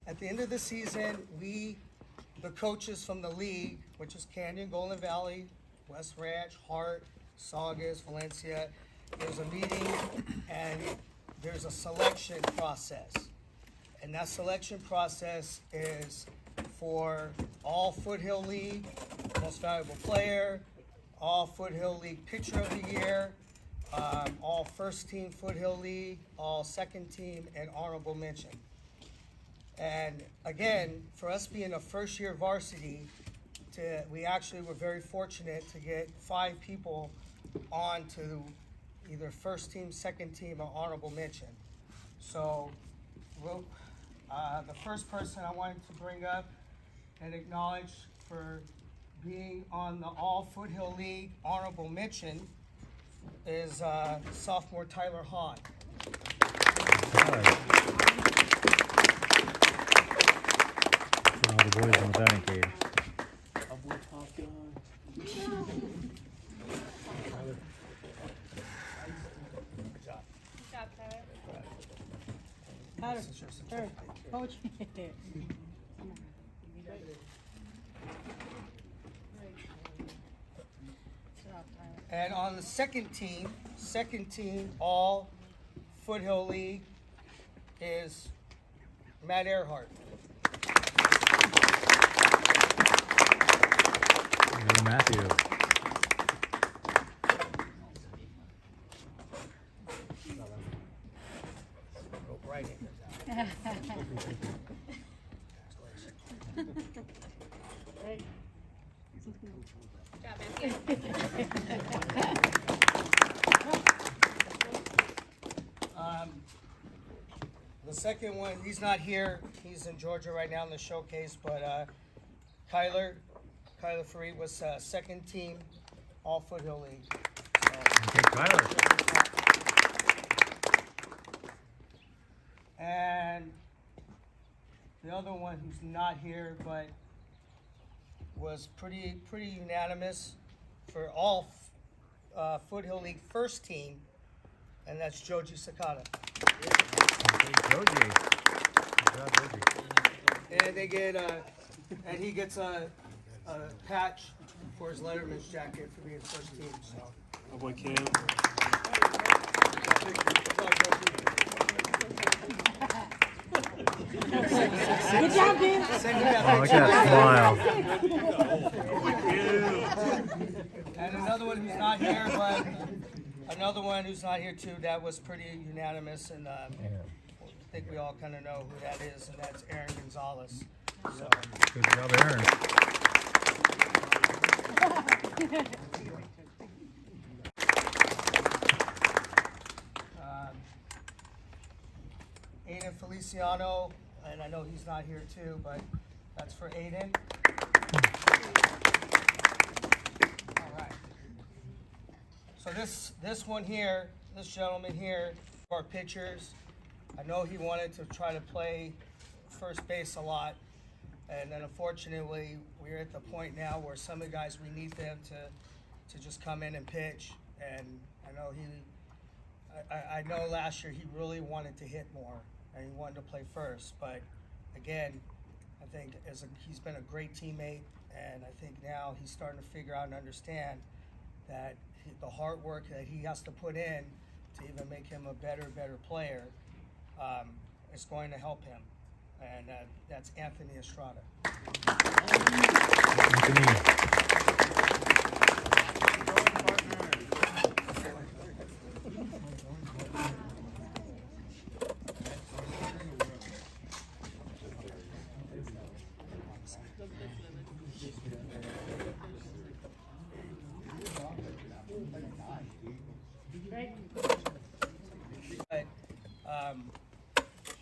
At the end of the season, we, the coaches from the league, which is Canyon, Golden Valley, West Ranch, Hart, Saugus, Valencia, there's a meeting and there's a selection process. And that selection process is for all Foothill League, most valuable player, all Foothill League pitcher of the year, all first team Foothill League, all second team, and honorable mention. And again, for us being a first year varsity, we actually were very fortunate to get 5 people on to either first team, second team, or honorable mention. So the first person I wanted to bring up and acknowledge for being on the All Foothill League honorable mention is sophomore Tyler Hahn. All the boys in the batting cage. This is your certificate. Coach. And on the second team, all Foothill League is Matt Airhart. Hello, Matthew. Go right in. The second one, he's not here. He's in Georgia right now in the showcase, but Kyler Fareed was second team All Foothill League. Okay, Tyler. And the other one who's not here, but was pretty unanimous for all Foothill League first team, and that's Joji Sakata. Okay, Joji. Good job, Joji. And they get and he gets a patch for his Letterman's jacket for being first team. So. Oh boy, Cam. Good job, Dan. Oh, look at that smile. And another one who's not here, but another one who's not here too, that was pretty unanimous, and I think we all kind of know who that is, and that's Aaron Gonzalez. So. Good job, Aaron. Aiden Feliciano, and I know he's not here too, but that's for Aiden. All right. So this one here, this gentleman here, our pitchers. I know he wanted to try to play first base a lot, and then unfortunately we're at the point now where some of the guys, we need them to just come in and pitch. And I know I know last year he really wanted to hit more and he wanted to play first, but again, I think he's been a great teammate, and I think now he's starting to figure out and understand that the hard work that he has to put in to even make him a better player is going to help him, and that's Anthony Estrada.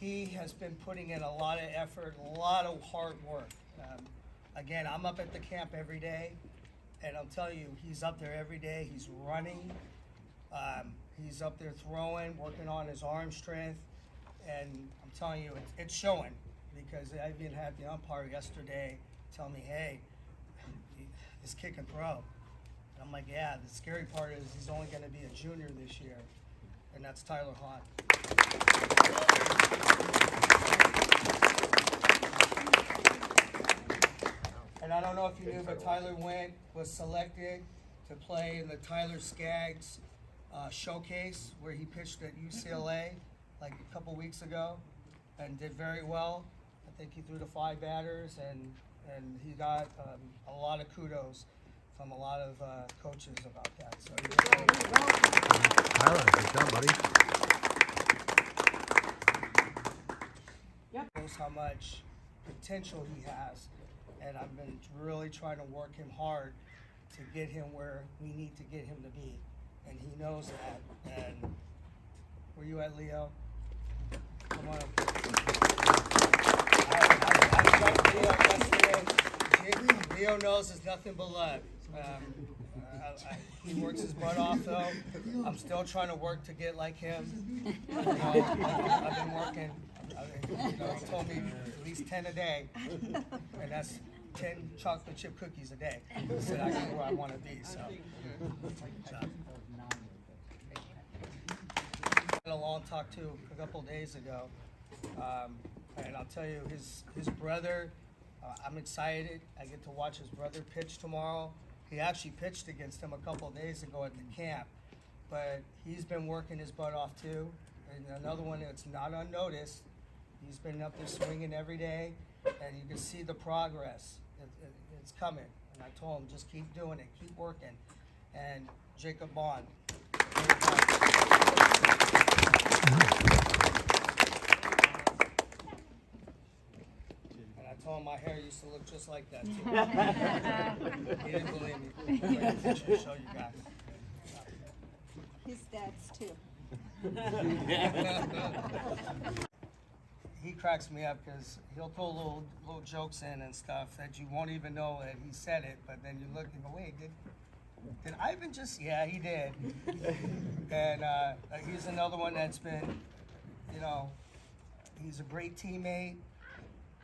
He has been putting in a lot of effort, a lot of hard work. Again, I'm up at the camp every day, and I'll tell you, he's up there every day. He's running. He's up there throwing, working on his arm strength, and I'm telling you, it's showing, because I even had the umpire yesterday tell me, hey, this kid can throw. And I'm like, yeah, the scary part is he's only going to be a junior this year, and that's Tyler Hahn. you knew, but Tyler was selected to play in the Tyler Skaggs showcase where he pitched at UCLA like a couple weeks ago and did very well. I think he threw to 5 batters and he got a lot of kudos from a lot of coaches about that. So he did great. Tyler, good job, buddy. Knows how much potential he has, and I've been really trying to work him hard to get him where we need to get him to be, and he knows that. And where you at, Leo? Come on up. I talked to Leo yesterday. Leo knows it's nothing but love. He works his butt off though. I'm still trying to work to get like him. You know, I've been working. He told me at least 10 a day, and that's 10 chocolate chip cookies a day. He said I get where I want to be. So, had a long talk too a couple days ago, and I'll tell you, his brother. I'm excited. I get to watch his brother pitch tomorrow. He actually pitched against him a couple of days ago at the camp, but he's been working his butt off too. And another one that's not unnoticed, he's been up there swinging every day, and you can see the progress. It's coming. And I told him, just keep doing it, keep working. And Jacob Bond. And I told him my hair used to look just like that too. He didn't believe me. I have a picture to show you guys. His dad's too. He cracks me up because he'll throw little jokes in and stuff that you won't even know that he said it, but then you look and go, wait, did Ivan just? Yeah, he did. And he's another one that's been, you know, he's a great teammate.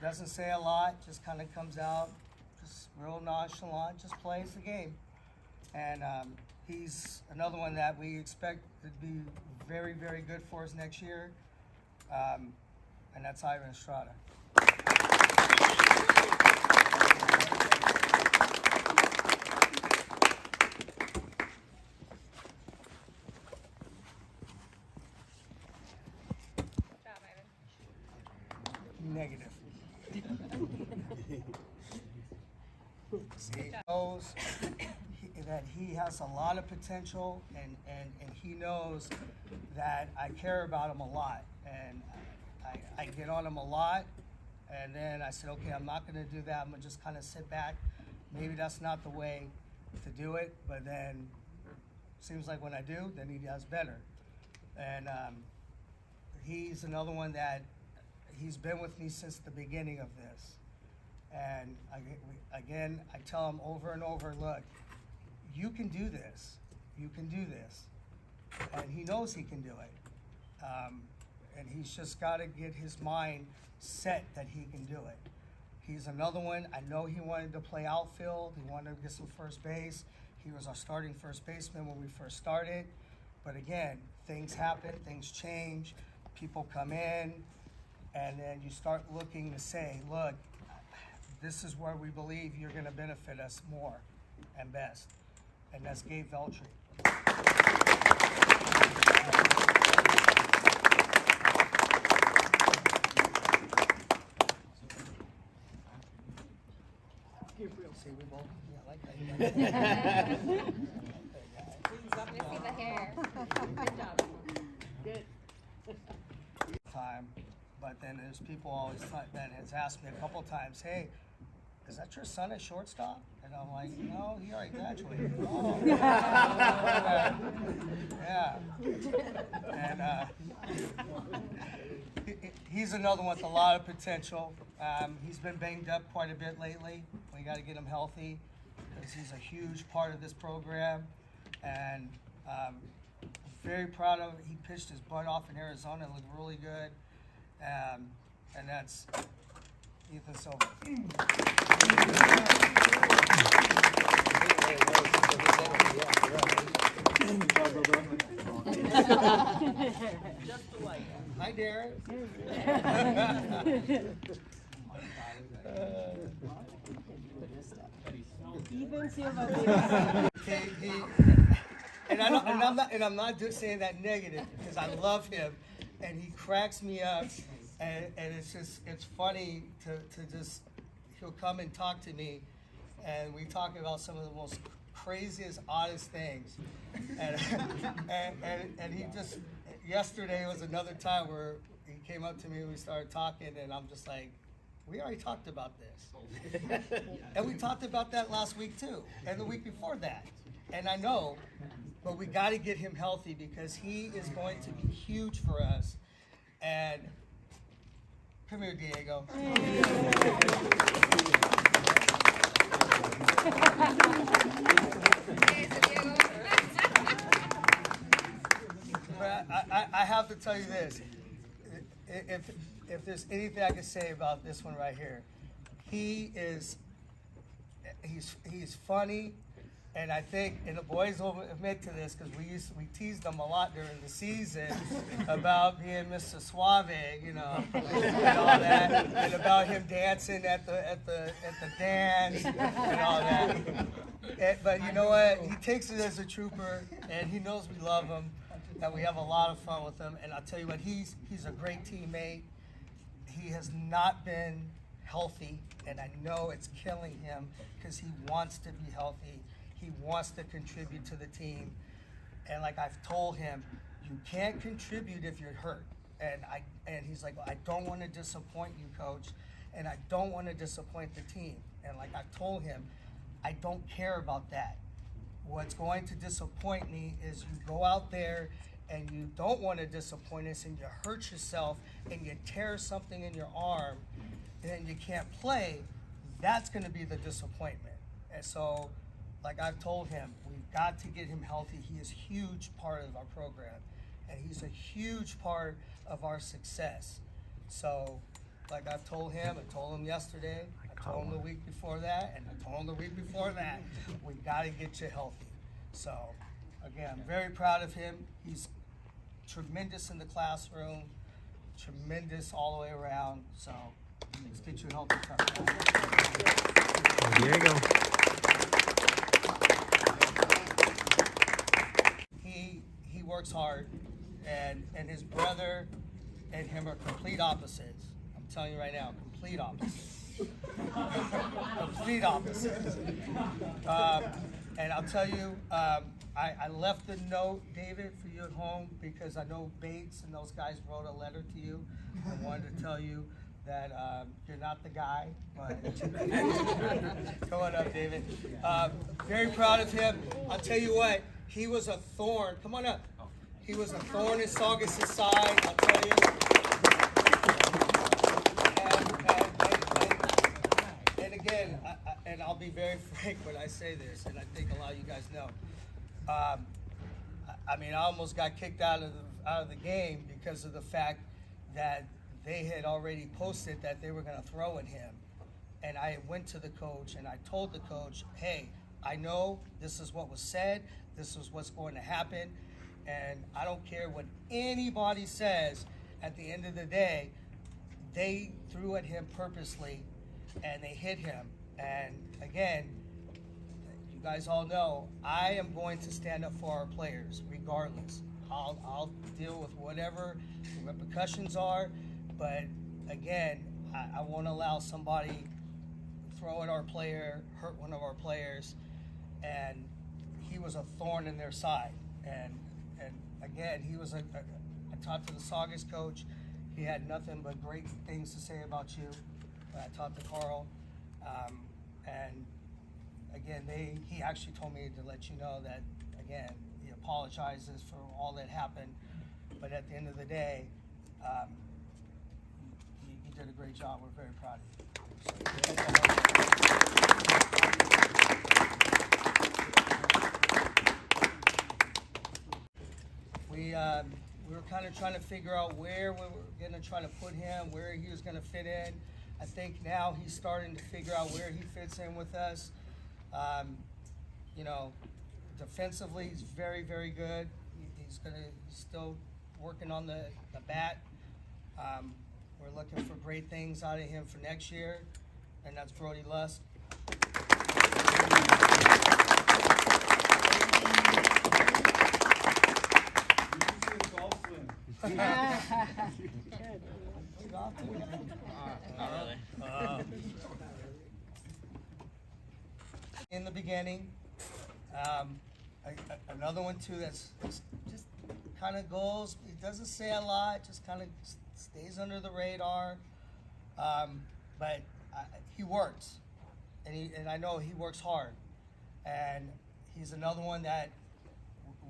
Doesn't say a lot, just kind of comes out, just real nonchalant, just plays the game. And he's another one that we expect to be very, very good for us next year. And that's Ivan Estrada. Negative. See, he knows that he has a lot of potential, and he knows that I care about him a lot, and I get on him a lot, and then I said, okay, I'm not going to do that. I'm going to just kind of sit back. Maybe that's not the way to do it, but then seems like when I do, then he does better. And he's another one that he's been with me since the beginning of this. And again, I tell him over and over, look, you can do this. You can do this. And he knows he can do it. And he's just got to get his mind set that he can do it. He's another one. I know he wanted to play outfield. He wanted to get some first base. He was our starting first baseman when we first started. But again, things happen, things change, people come in, and then you start looking to say, look, this is where we believe you're going to benefit us more and best. And that's Gabe Veltri. See, we both, yeah, I like that. Let me see the hair. Good job. Good. Time, but then there's people always that has asked me a couple times, hey, is that your son at shortstop? And I'm like, no, he already graduated. Oh. Yeah. And he's another one with a lot of potential. He's been banged up quite a bit lately. We got to get him healthy because he's a huge part of this program. And very proud of it. He pitched his butt off in Arizona, looked really good. And that's Ethan Silva. Hi, Darren. Even Silva. I'm not just saying that negative because I love him, and he cracks me up, and it's funny to just he'll come and talk to me, and we talk about some of the most craziest, oddest things, and he just yesterday was another time where he came up to me and we started talking, and I'm just like, we already talked about this. And we talked about that last week too, and the week before that. And I know, but we got to get him healthy because he is going to be huge for us. And come here, Diego. But I have to tell you this. If there's anything I can say about this one right here, he's funny, and I think, and the boys will admit to this because we teased them a lot during the season about being Mr. Suave, you know, and all that, and about him dancing at the dance and all that. But you know what? He takes it as a trooper, and he knows we love him, and we have a lot of fun with him. And I'll tell you what, he's a great teammate. He has not been healthy, and I know it's killing him because he wants to be healthy. He wants to contribute to the team. And like I've told him, you can't contribute if you're hurt. And he's like, well, I don't want to disappoint you, coach, and I don't want to disappoint the team. And like I've told him, I don't care about that. What's going to disappoint me is you go out there and you don't want to disappoint us and you hurt yourself and you tear something in your arm and you can't play. That's going to be the disappointment. And so, like I've told him, we've got to get him healthy. He is a huge part of our program, and he's a huge part of our success. So, like I've told him, I told him yesterday, I told him the week before that, and I told him the week before that, we got to get you healthy. So, again, I'm very proud of him. He's tremendous in the classroom, tremendous all the way around. So, let's get you healthy. Diego. He works hard, and his brother and him are complete opposites. I'm telling you right now, complete opposites. Complete opposites. And I'll tell you, I left a note, David, for you at home because I know Bates and those guys wrote a letter to you. I wanted to tell you that you're not the guy, but come on up, David. Very proud of him. I'll tell you what, he was a thorn. Come on up. He was a thorn in Saugus' side, I'll tell you. And again, and I'll be very frank when I say this, and I think a lot of you guys know. I mean, I almost got kicked out of the game because of the fact that they had already posted that they were going to throw at him. And I went to the coach and I told the coach, hey, I know this is what was said, this is what's going to happen, and I don't care what anybody says. At the end of the day, they threw at him purposely and they hit him. And again, you guys all know, I am going to stand up for our players regardless. I'll deal with whatever the repercussions are, but again, I won't allow somebody throw at our player, hurt one of our players, and he was a thorn in their side. And again, he was I talked to the Saugus coach. He had nothing but great things to say about you. I talked to Carl, and again, he actually told me to let you know that, again, he apologizes for all that happened, but at the end of the day, you did a great job. We're very proud of you. We were kind of trying to figure out where we were going to try to put him, where he was going to fit in. I think now he's starting to figure out where he fits in with us. You know, defensively, he's very, very good. He's still working on the bat. We're looking for great things out of him for next year, and that's Brody Lusk. In the beginning, another one too that's just kind of goes. It doesn't say a lot, just kind of stays under the radar. But he works, and I know he works hard, and he's another one that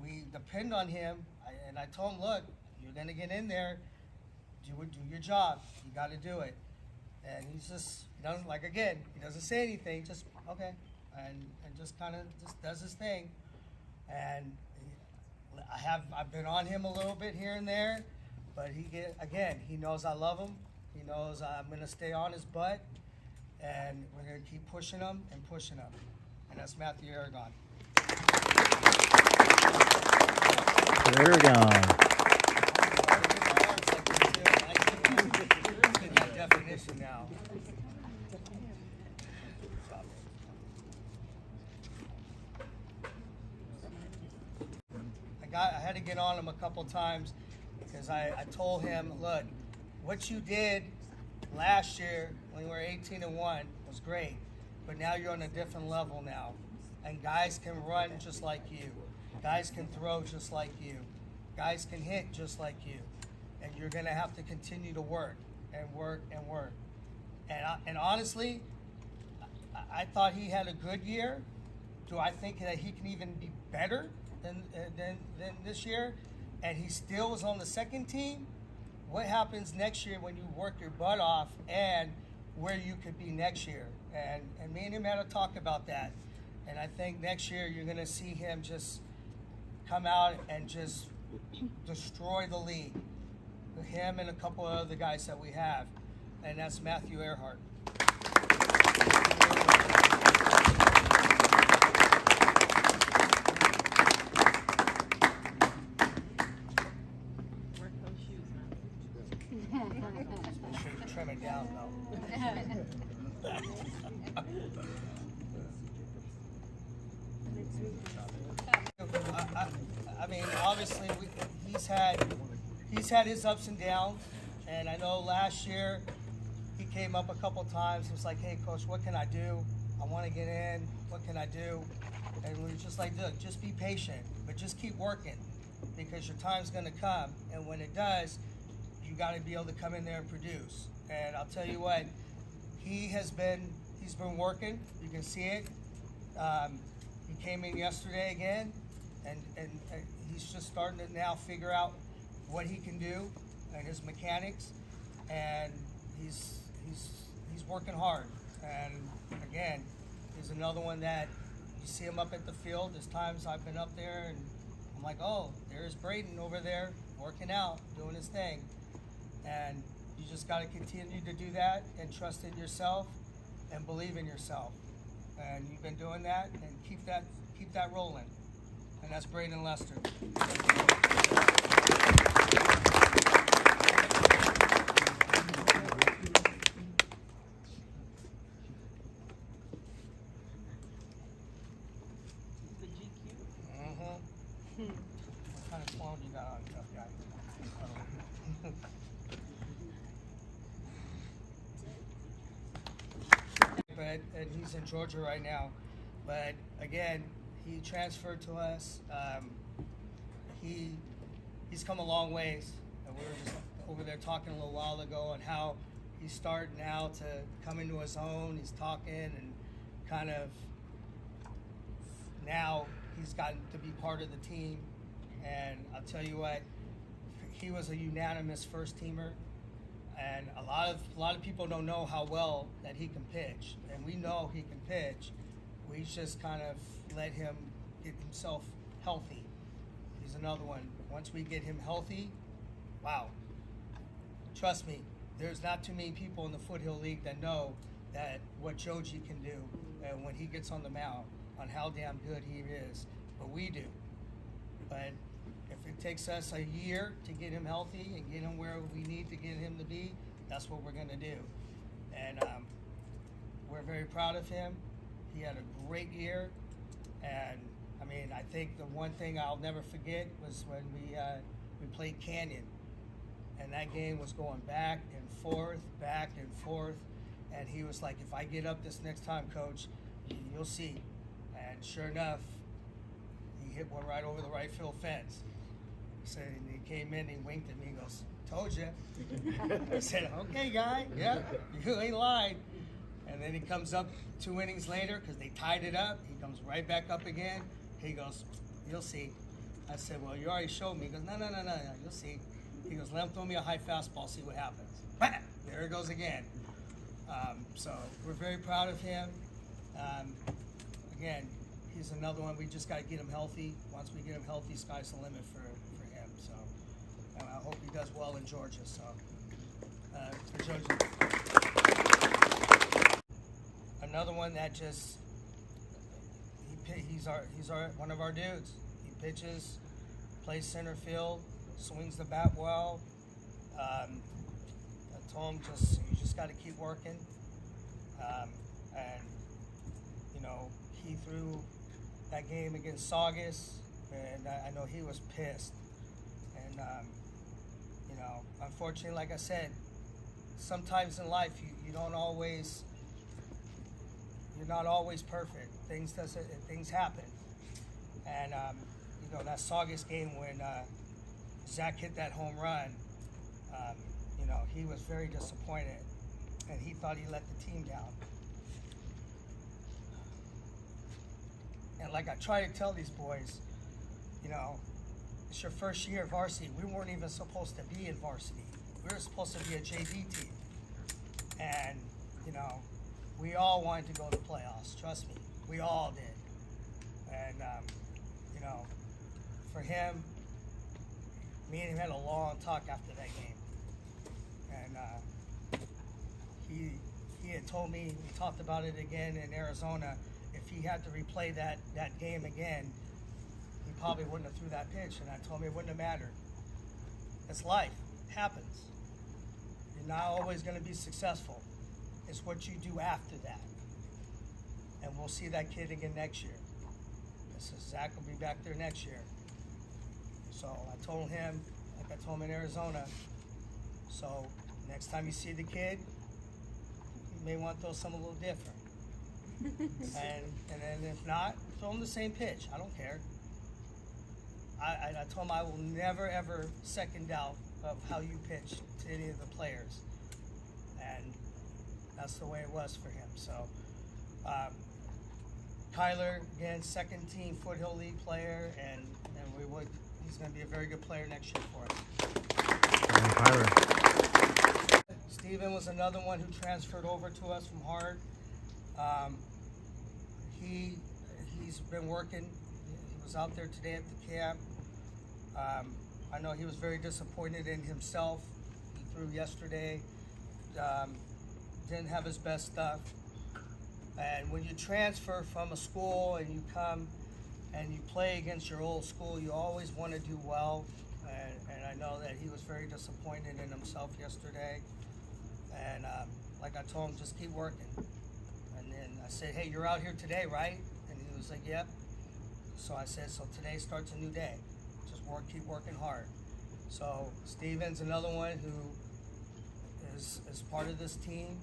we depend on him. And I told him, look, you're gonna get in there, do your job. You got to do it. And he doesn't like, again, he doesn't say anything, just okay, and just kind of just does his thing. And I've been on him a little bit here and there, but he knows I love him. He knows I'm gonna stay on his butt, and we're gonna keep pushing him and pushing him. And that's Matthew Aragon. Aragon. Definition now. I had to get on him a couple times because I told him, look, what you did last year when you were 18-1 was great, but now you're on a different level now, and guys can run just like you, guys can throw just like you, guys can hit just like you, and you're gonna have to continue to work and work and work. And honestly, I thought he had a good year. Do I think that he can even be better than this year? And he still was on the second team. What happens next year when you work your butt off and where you could be next year? And me and him had a talk about that. And I think next year you're going to see him just come out and just destroy the league. Him and a couple of other guys that we have. And that's Matthew Airhart. Work those shoes, Make sure you trim it down, though. I mean, obviously, he's had his ups and downs, and I know last year he came up a couple times. He was like, "Hey, coach, what can I do? I want to get in. What can I do?" And we were just like, "Look, just be patient, but just keep working, because your time's going to come, and when it does, you got to be able to come in there and produce." And I'll tell you what, he's been working. You can see it. He came in yesterday again, and he's just starting to now figure out what he can do and his mechanics, and he's working hard. And again, he's another one that you see him up at the field. There's times I've been up there and I'm like, oh, there's Braden over there working out, doing his thing. And you just got to continue to do that and trust in yourself and believe in yourself. And you've been doing that, and keep that rolling. And that's Braden Lester. the GQ. What kind of clone you got on, tough guy? And he's in Georgia right now. But again, he transferred to us. He's come a long ways. And we were just over there talking a little while ago on how he's starting now to come into his own. He's talking and kind of now he's gotten to be part of the team. And I'll tell you what, he was a unanimous first teamer. And a lot of people don't know how well that he can pitch, and we know he can pitch. We just kind of let him get himself healthy. He's another one. Once we get him healthy, wow. Trust me, there's not too many people in the Foothill League that know that what Joji can do when he gets on the mound, on how damn good he is. But we do. But if it takes us a year to get him healthy and get him where we need to get him to be, that's what we're going to do. And we're very proud of him. He had a great year. And I mean, I think the one thing I'll never forget was when we played Canyon, and that game was going back and forth, and he was like, "If I get up this next time, Coach, you'll see." And sure enough, he hit one right over the right field fence. So he came in, he winked at me, he goes, "Told you." I said, "Okay, guy, yeah, you ain't lied." And then he comes up 2 innings later because they tied it up. He comes right back up again. He goes, "You'll see." I said, "Well, you already showed me." He goes, No, you'll see." He goes, "Let him throw me a high fastball, see what happens." Bam! There it goes again. So we're very proud of him. Again, he's another one. We just got to get him healthy. Once we get him healthy, sky's the limit for him. So and I hope he does well in Georgia. So for Georgia. Another one that just he's our one of our dudes. He pitches, plays center field, swings the bat well. I told him you just got to keep working. And you know, he threw that game against Saugus, and I know he was pissed. And you know, unfortunately, like I said, sometimes in life you don't always. You're not always perfect. Things happen, and you know that Saugus game when Zach hit that home run. You know, he was very disappointed, and he thought he let the team down. And like I try to tell these boys, you know, it's your first year at varsity. We weren't even supposed to be in varsity. We were supposed to be a JV team, and you know. We all wanted to go to the playoffs. Trust me, we all did. And you know, for him, me and him had a long talk after that game. And he had told me, we talked about it again in Arizona. If he had to replay that game again, he probably wouldn't have threw that pitch. And I told him it wouldn't have mattered. It's life. It happens. You're not always going to be successful. It's what you do after that. And we'll see that kid again next year. Zach will be back there next year. So I told him, like I told him in Arizona, so next time you see the kid, you may want to throw something a little different. and then if not, throw him the same pitch. I don't care. I told him I will never, ever second doubt of how you pitch to any of the players. And that's the way it was for him. So, Kyler, again, second team Foothill League player, and he's going to be a very good player next year for us. Steven was another one who transferred over to us from Hart. He's been working. He was out there today at the camp. I know he was very disappointed in himself. He threw yesterday. Didn't have his best stuff. And when you transfer from a school and you come and you play against your old school, you always want to do well. And I know that he was very disappointed in himself yesterday. And like I told him, just keep working. And then I said, "Hey, you're out here today, right?" And he was like, "Yep." So I said, "So today starts a new day. Just keep working hard." So Steven's another one who is part of this team.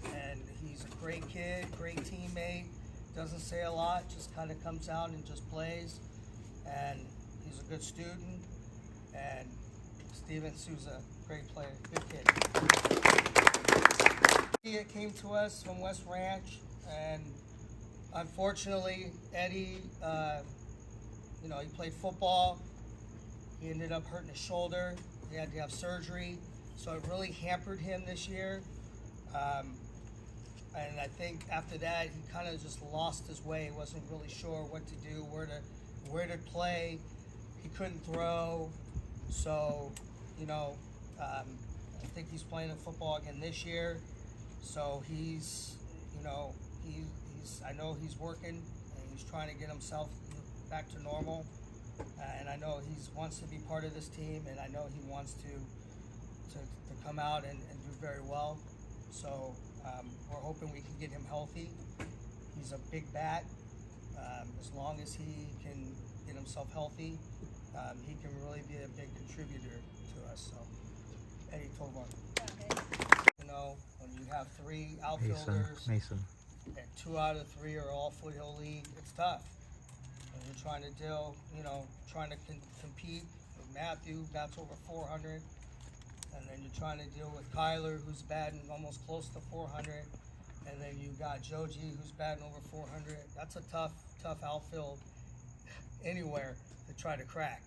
And he's a great kid, great teammate, doesn't say a lot, just kind of comes out and just plays. And he's a good student. And Steven Souza, great player, good kid. He came to us from West Ranch, and unfortunately, Eddie, you know, he played football. He ended up hurting his shoulder. He had to have surgery, so it really hampered him this year. And I think after that, he kind of just lost his way. He wasn't really sure what to do, where to play. He couldn't throw. So, you know, I think he's playing in football again this year. So he's, you know, I know he's working and he's trying to get himself back to normal. And I know he wants to be part of this team, and I know he wants to come out and do very well. So we're hoping we can get him healthy. He's a big bat, As long as he can get himself healthy, he can really be a big contributor to us. So, Eddie Tovar. You know, when you have three outfielders Mason. and 2 out of 3 are all Foothill League, it's tough. When you're trying to deal, trying to compete with Matthew, bats over 400. And then you're trying to deal with Kyler, who's batting almost close to 400. And then you got Joji, who's batting over 400. That's a tough outfield anywhere to try to crack.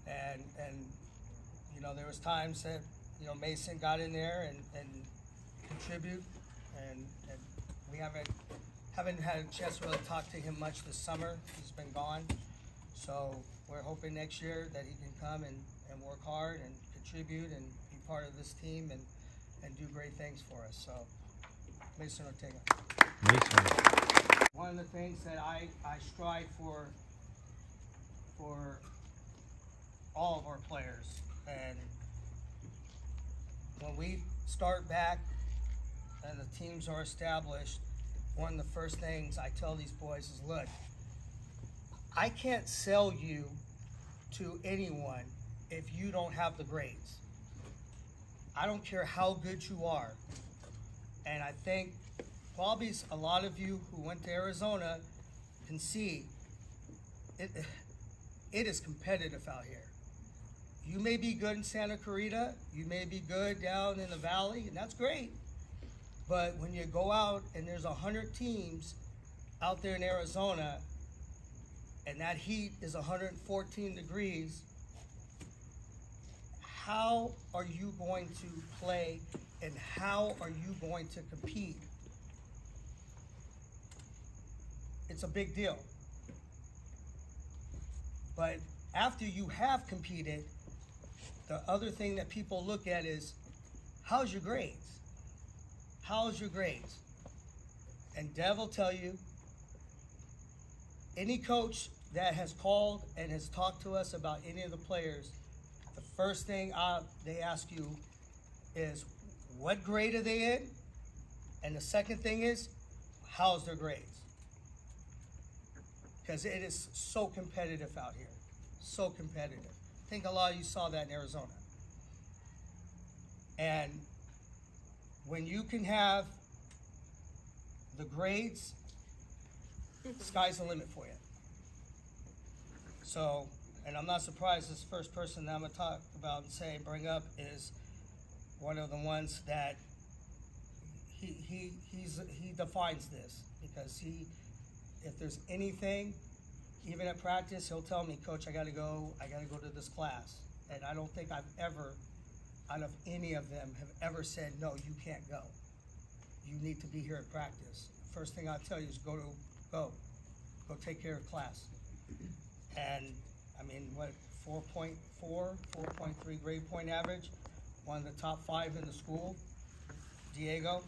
And there was times that, Mason got in there and contribute. And we haven't had a chance to really talk to him much this summer. He's been gone. So we're hoping next year that he can come and work hard and contribute and be part of this team and do great things for us. So, Mason Ortega. Mason. One of the things that I strive for all of our players, and when we start back and the teams are established, one of the first things I tell these boys is, look, I can't sell you to anyone if you don't have the grades. I don't care how good you are. And I think probably a lot of you who went to Arizona can see it is competitive out here. You may be good in Santa Clarita, you may be good down in the valley, and that's great. But when you go out and there's 100 teams out there in Arizona, and that heat is 114 degrees, how are you going to play and how are you going to compete? It's a big deal. But after you have competed, the other thing that people look at is, how's your grades? How's your grades? And Dev will tell you, any coach that has called and has talked to us about any of the players, the first thing they ask you is, what grade are they in? And the second thing is, how's their grades? Because it is so competitive out here. So competitive. I think a lot of you saw that in Arizona. And when you can have the grades, sky's the limit for you. So, and I'm not surprised this first person that I'm gonna talk about and bring up is one of the ones that he defines this, because if there's anything, even at practice, he'll tell me, Coach, I gotta go to this class. And I don't think I've ever, out of any of them, have ever said, no, you can't go. You need to be here at practice. First thing I'll tell you is go take care of class. And I mean, 4.4, 4.3 grade point average, one of the top 5 in the school. Diego.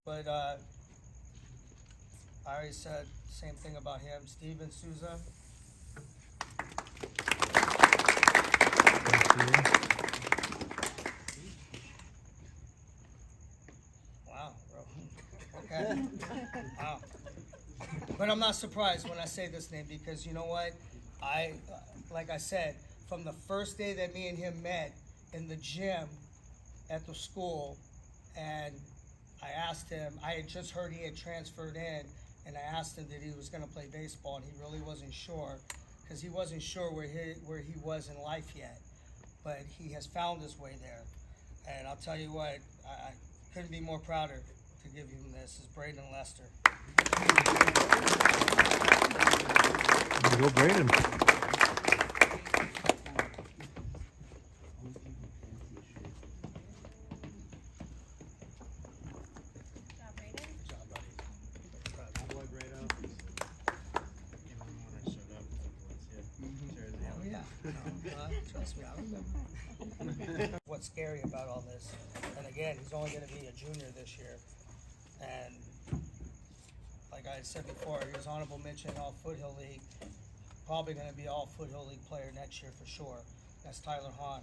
But I already said the same thing about him. Steven Souza. Wow, bro. Okay. Wow. But I'm not surprised when I say this name, because you know what? Like I said, from the first day that me and him met in the gym at the school, and I asked him, I had just heard he had transferred in, and I asked him that he was gonna play baseball, and he really wasn't sure, because he wasn't sure where he was in life yet. But he has found his way there. And I'll tell you what, I couldn't be more prouder to give him this, is Braden Lester. Go Braden. Oh, yeah. Trust me, I remember. What's scary about all this, and again, he's only gonna be a junior this year, and like I said before, he was honorable mention all Foothill League, probably gonna be all Foothill League player next year for sure. That's Tyler Hahn.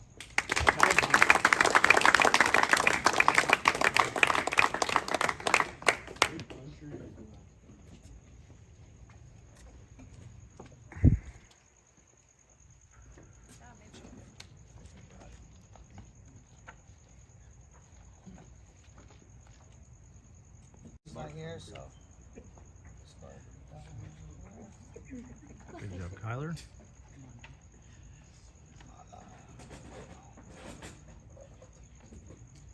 He's not here, so. Good job, Kyler.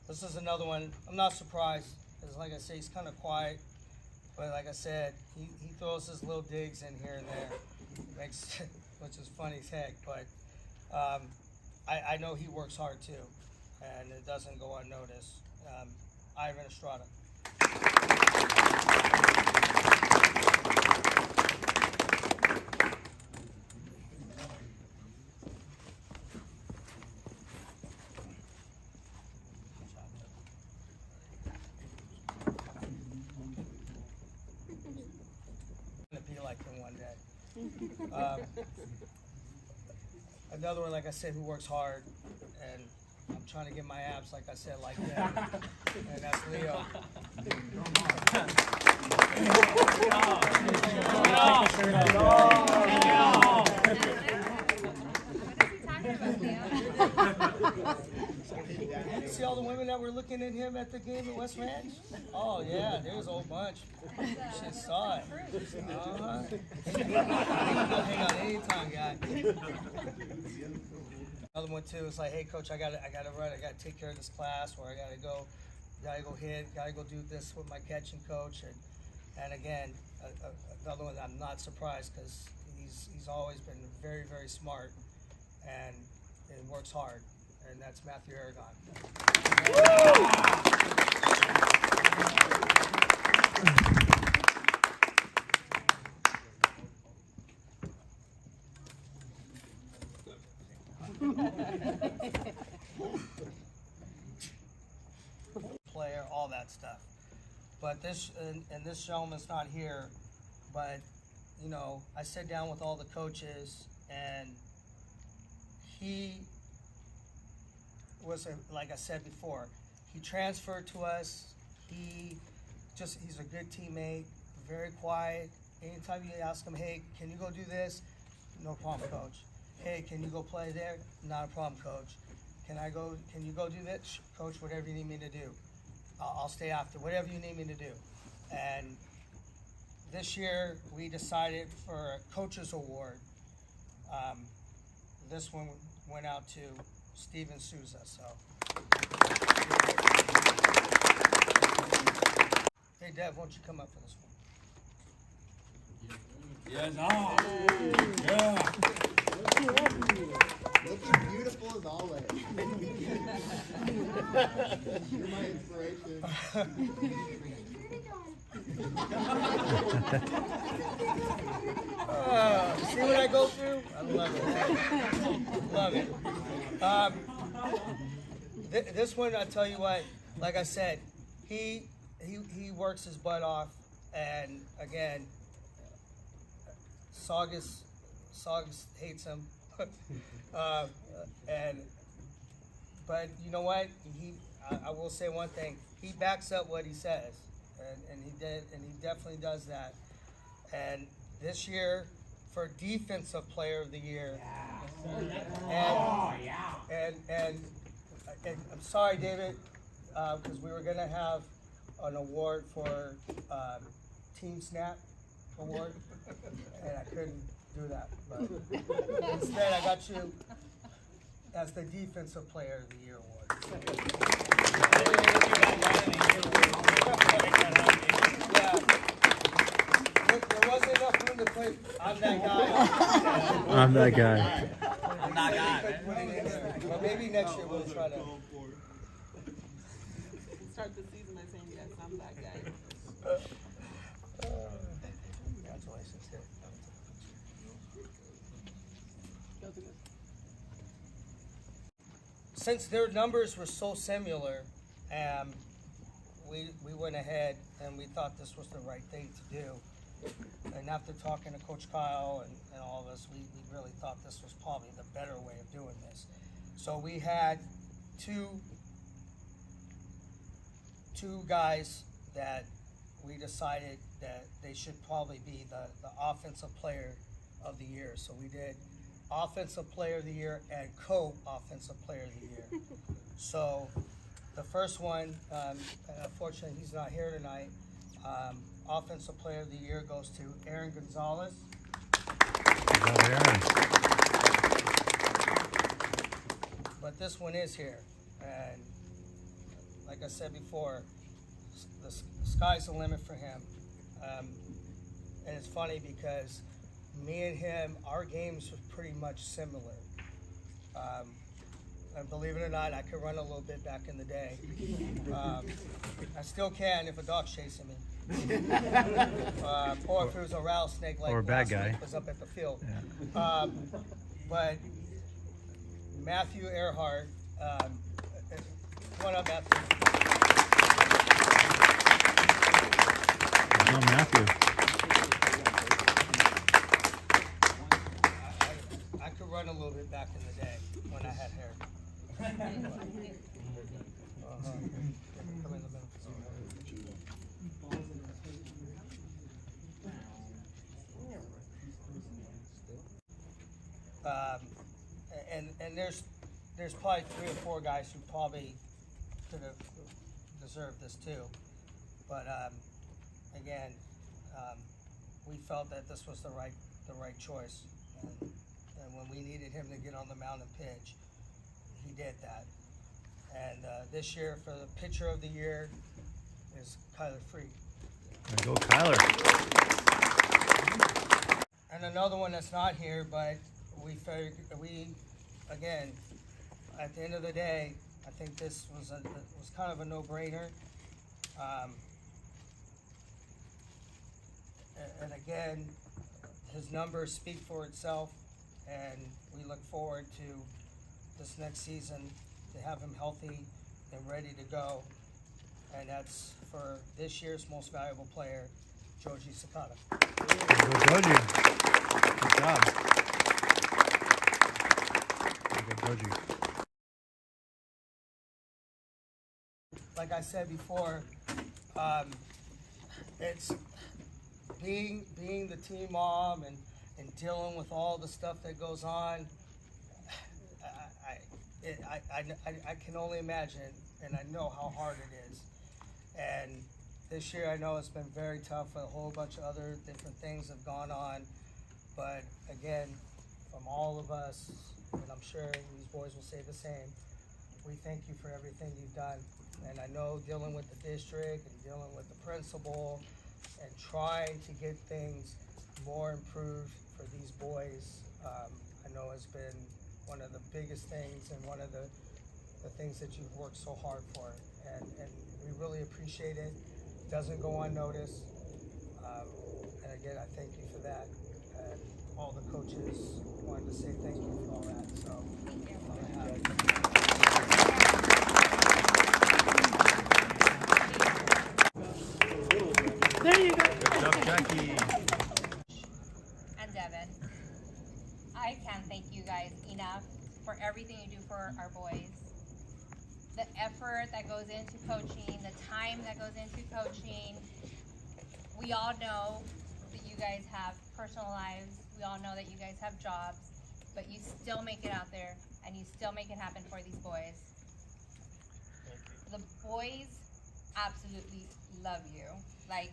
This is another one. I'm not surprised, because like I say, he's kind of quiet. But like I said, he throws his little digs in here and there, which is funny as heck. But I know he works hard too, and it doesn't go unnoticed. Ivan Estrada. Gonna be like him one day. Another one, like I said, who works hard, and I'm trying to get my abs, like I said, like him, and that's Leo. You see all the women that were looking at him at the game at West Ranch? Oh yeah, there's a whole bunch. You should saw it. Uh-huh. You can go hang out anytime, guy. Another one too is like, hey coach, I gotta run. I gotta take care of this class, or I gotta go hit, gotta go do this with my catching coach, and again, another one I'm not surprised because he's always been very, very smart and works hard, and that's Matthew Aragon. Player, all that stuff. But this, and this gentleman's not here, but you know, I sat down with all the coaches, and he was, like I said before, he transferred to us. He's a good teammate, very quiet. Anytime you ask him, hey, can you go do this? No problem, coach. Hey, can you go play there? Not a problem, coach. Can you go do this? Coach, whatever you need me to do. I'll stay after, whatever you need me to do. And this year, we decided for a coach's award. This one went out to Steven Souza, so. Hey, Dev, why don't you come up for this one? Yes, yeah. Looking beautiful as always. You're my inspiration. See what I go through? I love it. Love it. This one, I tell you what, like I said, he works his butt off, and again, Saugus hates him. But you know what? I will say one thing. He backs up what he says, and he definitely does that. And this year, for Defensive Player of the Year, and I'm sorry, David, because we were gonna have an award for Team Snap award, and I couldn't do that. But instead, I got you as the Defensive Player of the Year award. Yeah. There wasn't enough room to put, I'm that guy. I'm that guy. I'm not God. But maybe next year we'll try to. Start the season by saying, yes, I'm that guy. Congratulations. Here. Go to since their numbers were so similar, we went ahead and we thought this was the right thing to do. And after talking to Coach Kyle and all of us, we really thought this was probably the better way of doing this. So we had two guys that we decided that they should probably be the offensive player of the year. So we did offensive player of the year and co-offensive player of the year. So the first one, unfortunately he's not here tonight, offensive player of the year goes to Aaron Gonzalez. Good job, Aaron. But this one is here, and like I said before, the sky's the limit for him. And it's funny because me and him, our games were pretty much similar. And believe it or not, I could run a little bit back in the day. I still can if a dog's chasing me. Or if it was a rattlesnake like Or a bad last week guy. was up at the field. Yeah. But Matthew Airhart, what up, Matthew? Good job, Matthew. I could run a little bit back in the day when I had hair. Come in the middle. And there's probably 3 or 4 guys who probably could have deserved this too. But again, we felt that this was the right choice. And when we needed him to get on the mound and pitch, he did that. And this year, for the pitcher of the year, is Kyler Freak. There you go, Kyler. And another one that's not here, but we again, at the end of the day, I think this was kind of a no-brainer. And again, his numbers speak for itself, and we look forward to this next season to have him healthy and ready to go. And that's for this year's most valuable player, Joji Sakata. There you go, Joji. Good job. There you go, Joji. Like I said before, it's being the team mom and dealing with all the stuff that goes on. I can only imagine, and I know how hard it is. And this year, I know it's been very tough. A whole bunch of other different things have gone on. But again, from all of us, and I'm sure these boys will say the same, we thank you for everything you've done. And I know dealing with the district and dealing with the principal and trying to get things more improved for these boys, I know has been one of the biggest things and one of the things that you've worked so hard for. And we really appreciate it. It doesn't go unnoticed. And again, I thank you for that. And all the coaches wanted to say thank you for all that. So, Good job, Jackie. And Devin. I can't thank you guys enough for everything you do for our boys. The effort that goes into coaching, the time that goes into coaching. We all know that you guys have personal lives. We all know that you guys have jobs, but you still make it out there and you still make it happen for these boys. The boys absolutely love you. Like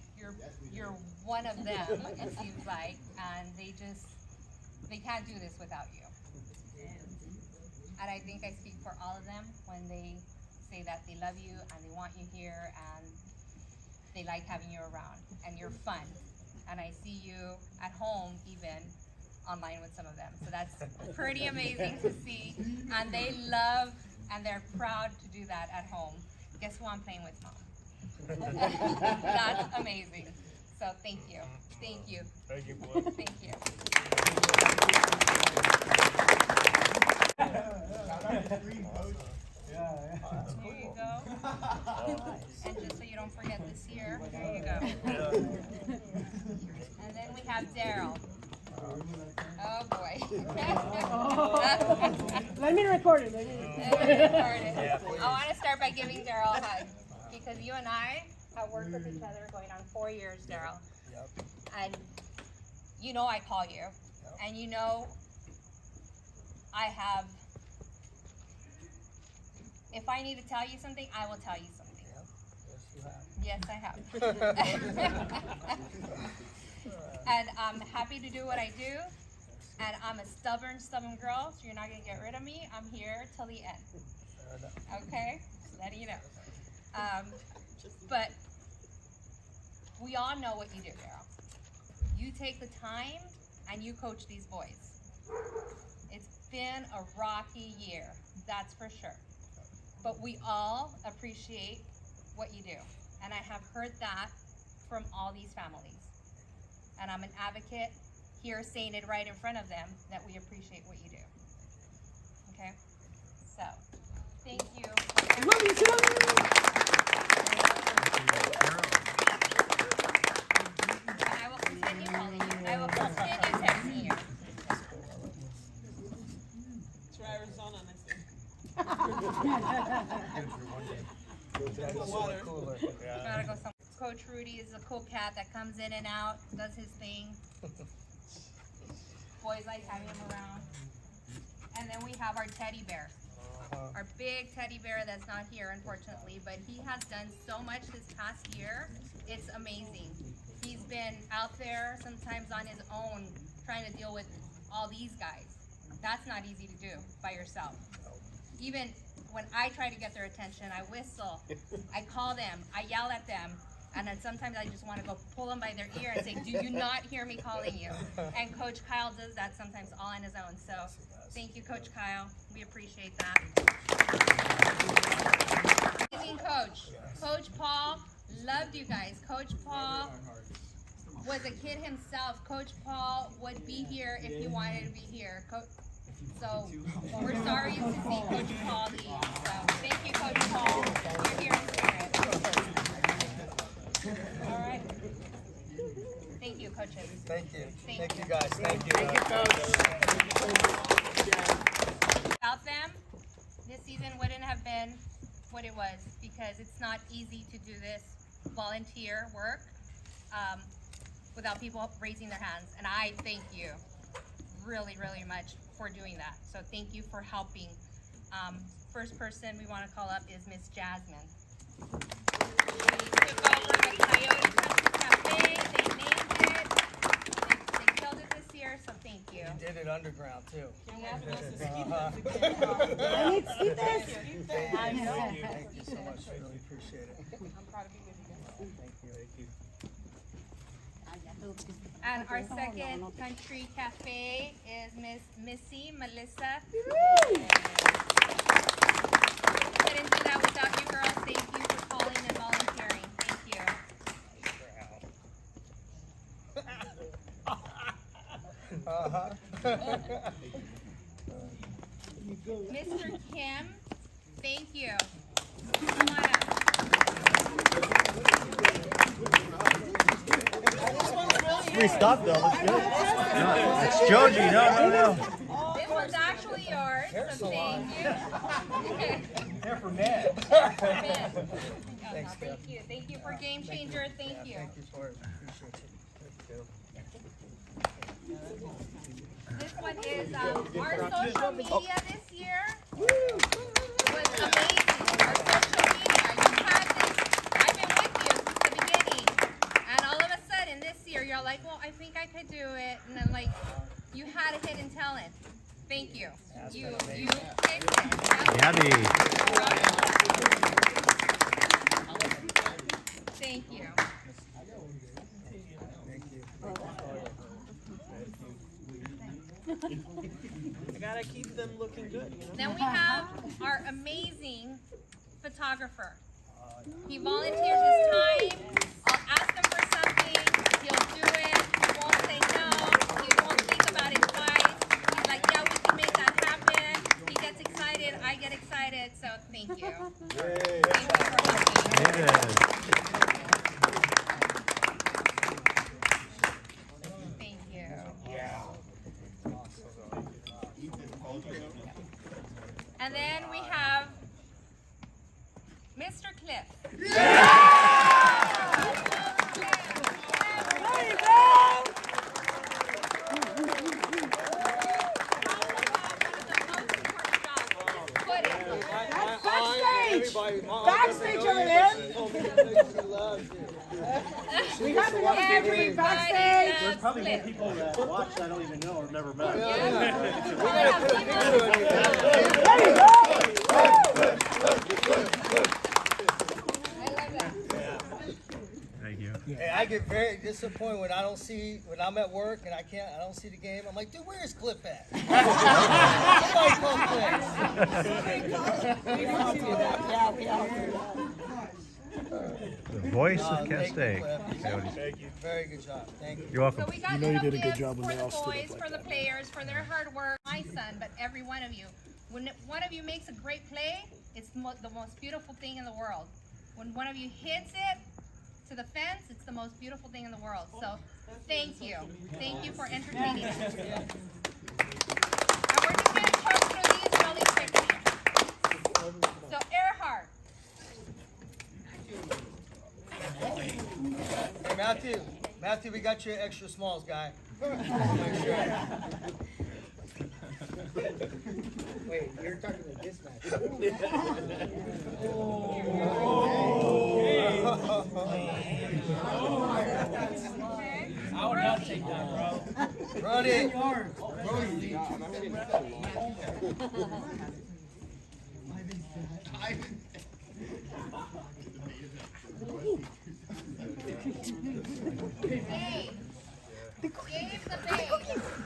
you're one of them, it seems like, and they can't do this without you. And I think I speak for all of them when they say that they love you and they want you here and they like having you around and you're fun. And I see you at home even online with some of them. So that's pretty amazing to see. And they love and they're proud to do that at home. Guess who I'm playing with, Mom? That's amazing. So thank you. Thank you. Thank you, boy. Thank you. Let me record it. I want to start by giving Daryl a hug because you and I have worked with each other going on 4 years, Daryl. Yep. And you know I call you, and you know I have. If I need to tell you something, I will tell you something. Yep. Yes, you have. Yes, I have. And I'm happy to do what I do. And I'm a stubborn girl, so you're not gonna get rid of me. I'm here till the end. Fair enough. Okay? Just letting you know. But we all know what you do, Daryl. You take the time and you coach these boys. It's been a rocky year, that's for sure. But we all appreciate what you do. And I have heard that from all these families. And I'm an advocate here saying it right in front of them that we appreciate what you do. Okay? So, thank you. Love you too. And I will continue calling you. I will continue texting you. Try Arizona next day. Cooler. Gotta go somewhere. Coach Rudy is a cool cat that comes in and out, does his thing. Boys like having him around. And then we have our teddy bear. Our big teddy bear that's not here, unfortunately, but he has done so much this past year. It's amazing. He's been out there sometimes on his own trying to deal with all these guys. That's not easy to do by yourself. Even when I try to get their attention, I whistle, I call them, I yell at them, and then sometimes I just want to go pull them by their ear and say, do you not hear me calling you? And Coach Kyle does that sometimes all on his own. So thank you, Coach Kyle. We appreciate that. Amazing coach. Coach Paul, loved you guys. Coach Paul was a kid himself. Coach Paul would be here if he wanted to be here. So we're sorry to see Coach Paul leave. So thank you, Coach Paul. You're here in spirit. All right. Thank you, coaches. Thank you. Thank Thank you. you guys. Thank you. Without them, this season wouldn't have been what it was because it's not easy to do this volunteer work without people raising their hands. And I thank you really, really much for doing that. So thank you for helping. First person we want to call up is Miss Jasmine. She took over the Coyote Cafe. They named it. They killed it this year, so thank you. You did it underground too. Can we have us to ski Uh-huh. I need to see this. Thank you so much. Really appreciate it. I'm proud of you. Thank you. And our second country cafe is Miss Missy Melissa. Couldn't do that without you girls. Thank you for calling and volunteering. Thank you. Mr. Kim, thank you. Come on up. Free stuff though, let's go. It's Joji, no. This one's actually yours, so thank you. Here for Ned. Thank you. Thank you for Game Changer. Thank you. Thank you for it. Appreciate it. This one is our social media this year was amazing. Our social media, you had this, I've been with you since the beginning, and all of a sudden this year you're like, well, I think I could do it, and then like, you had a hidden talent. Thank you. You kicked it. Yabby. Thank you. I gotta keep them looking good, you know? Then we have our amazing photographer. He volunteers his time. I'll ask him for something. He'll do it. He won't say no. He won't think about it twice. He's like, yeah, we can make that happen. He gets excited. I get excited. So thank you. Thank you for helping. Yes. Thank you. And then we have Mr. Cliff. Backstage over there. We have to have Everybody backstage. There's probably more Cliff. people that watch that I don't even know or never met. There you go. I love that. Thank you. Hey, I get very disappointed when I'm at work and I don't see the game. I'm like, dude, where's Cliff at? Somebody call Cliff. The voice of Thank you, Castaic. Cliff. Coyotes. Thank you. Very good job. Thank you. You're welcome. So we got You know you little did a good gifts job when for they the all stood up boys, like for the that. players, for their hard work. My son, but every one of you. When one of you makes a great play, it's the most beautiful thing in the world. When one of you hits it to the fence, it's the most beautiful thing in the world. So thank you. Thank you for entertaining us. And we're just going to talk through these really quickly. So Airhart. Hey, Matthew, we got your extra smalls, guy. Wait, you're talking to this match. I would not take that, bro. Run it. Dave. Dave the Bay.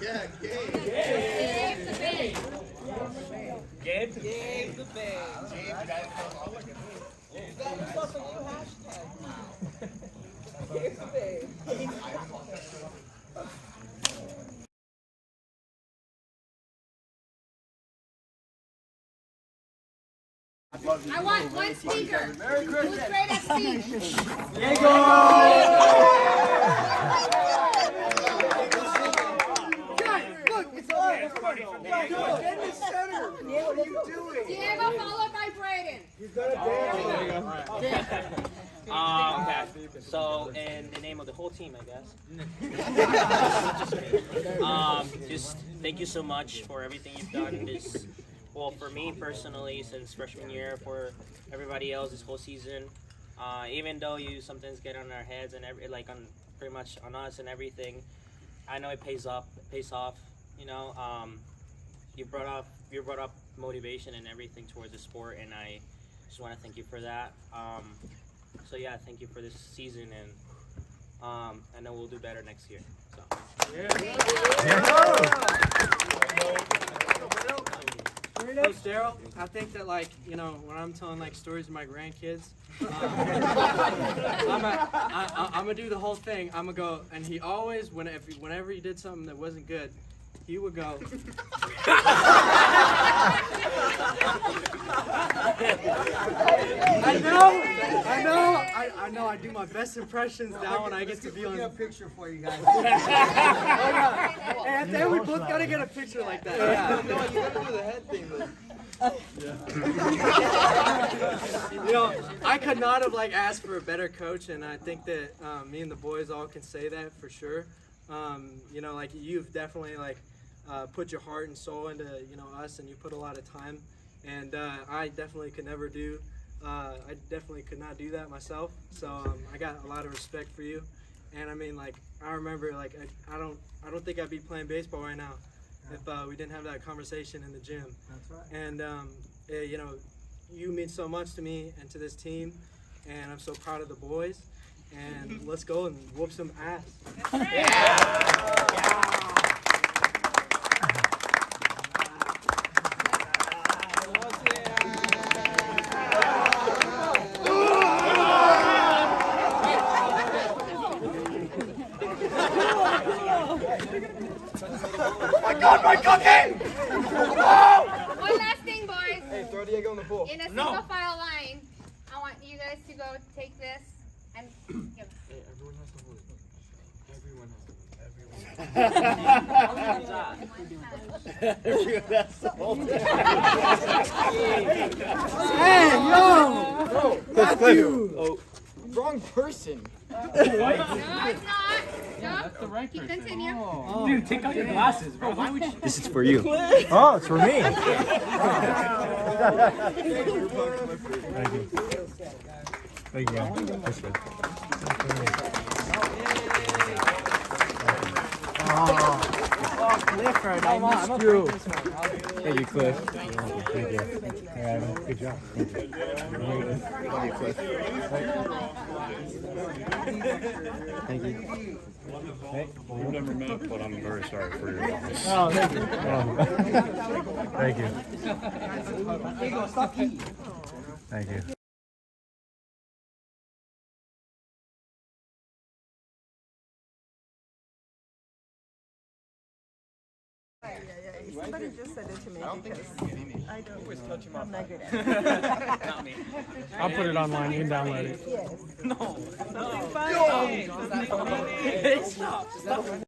Yeah, Gabe. Dave the Bay. Gabe? Dave the Bay. Got yourself a new hashtag. Dave the Bay. I want one speaker. Who's great at speech? Diego followed by Braden. Okay. So, in the name of the whole team, I guess. Just thank you so much for everything you've done. Well, for me personally, since freshman year, for everybody else this whole season. Even though you sometimes get on our heads and pretty much on us and everything, I know it pays off. You know, you brought up motivation and everything towards the sport, and I just want to thank you for that. So yeah, thank you for this season, and I know we'll do better next year. So. Coach Darryl, I think that when I'm telling stories to my grandkids, I'm gonna do the whole thing. I'm gonna go, and he always, whenever he did something that wasn't good, he would go. I know. I do my best impressions now when I get to be on. Get a picture for you guys. Hey, at the end, we both gotta get a picture like that. Yeah. No, you gotta do the head thing, though. I could not have asked for a better coach, and I think that me and the boys all can say that for sure. You've definitely put your heart and soul into us, and you put a lot of time, and I definitely could never do. I definitely could not do that myself. So I got a lot of respect for you, and I remember I don't think I'd be playing baseball right now if we didn't have that conversation in the gym. That's right. And you mean so much to me and to this team, and I'm so proud of the boys. And let's go and whoop some ass. My cookie! One last thing, boys. Hey, throw Diego in the pool. In a single file line, I want you guys to go take this and give. Hey, everyone has to hold it. Everyone has to hold it. Everyone. That's the whole thing. Hey, yo! Cliff. Wrong person. No, it's not. No. That's the right Keep person. continue. Dude, take out your glasses, bro. Why would you? This is for you. Oh, it's for me. Thank you. Thank you. That's good. Clifford, I missed you. Thank you, Cliff. Thank you. Yeah, good job. Thank you. Love you, Cliff. Thank you. Hey. I've never met, but I'm very sorry for your loss. Oh, thank you. Thank you. Thank you. Somebody just said it to me because I don't I'm not good at it. Not me. I'll put it online. You can download it. Yes. No. Something funny. Stop.